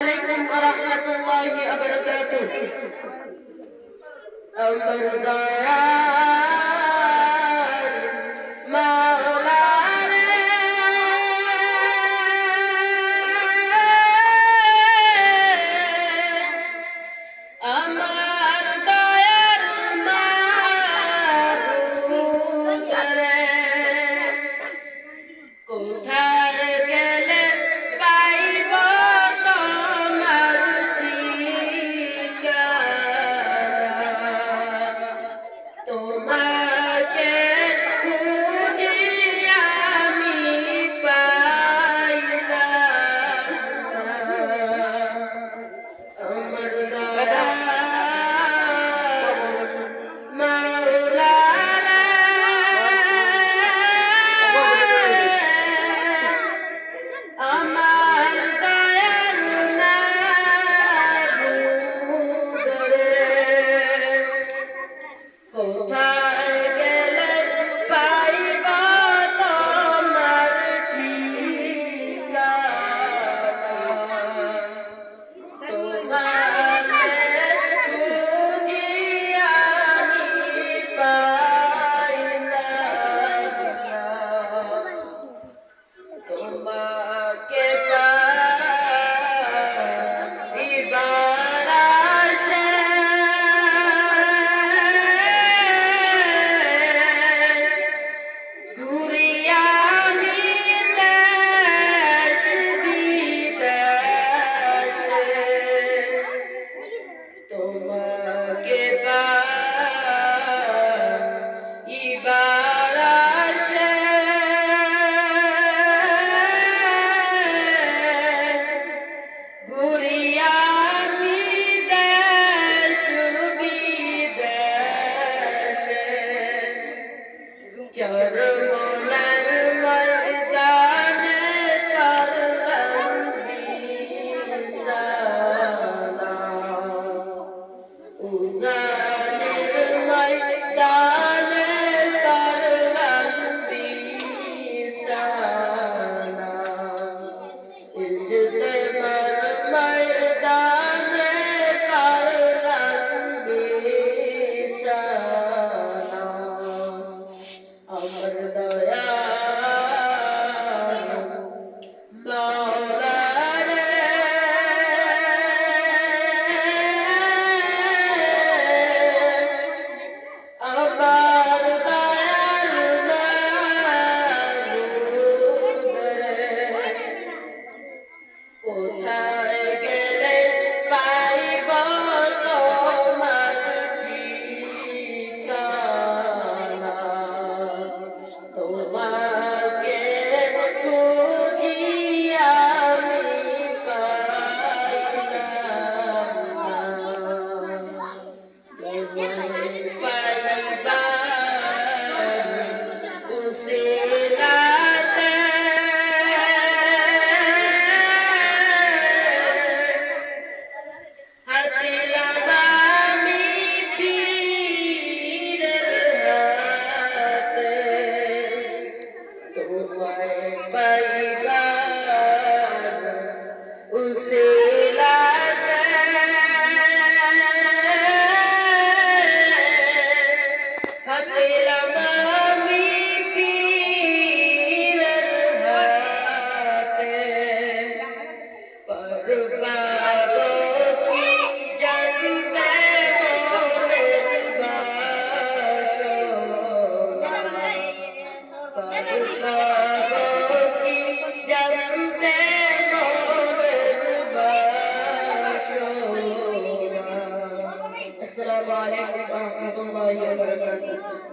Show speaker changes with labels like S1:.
S1: عليكم ورحمة الله وبركاته. আমার দয়ার মাওলা রে, আমার দয়ার মাবুদ রে, কোথায় গেলে পাইব তোমার ঠিকানা? তোমাকে খুঁজি আমি পাইলাম না। আমার দয়ার মাওলা রে, আমার দয়ার মাবুদ রে, কোথায় গেলে পাইব তোমার ঠিকানা? তোমাকে খুঁজি আমি পাইলাম না। তোমাকে পাইবার আশায় ঘুরি আমি দেশ বিদেশে। তোমাকে পাইবার আশায় ঘুরি আমি দেশ বিদেশে। চরমোনার ময়দানে করলাম বিছানা, উজানের ময়দানে করলাম বিছানা, ইজতেমার ময়দানে করলাম বিছানা। আমার দয়ার মাওলা রে, আমার দয়ার মাবুদ রে, কোথায় গেলে পাইব তোমার ঠিকানা? তোমাকে খুঁজি আমি পাইলাম না। তোমায় পাইবার উসিলাতে হাতিলাম আমি পীরের হাতে। তোমায় পাইবার উসিলাতে হাতিলাম আমি পীরের হাতে। পারবারো কি জানতে মোরের বাসনা? পারবারো কি জানতে মোরের বাসনা? আসসালামু আলাইকুম ওয়া রাহমাতুল্লাহি ওয়া বারাকাতুহু।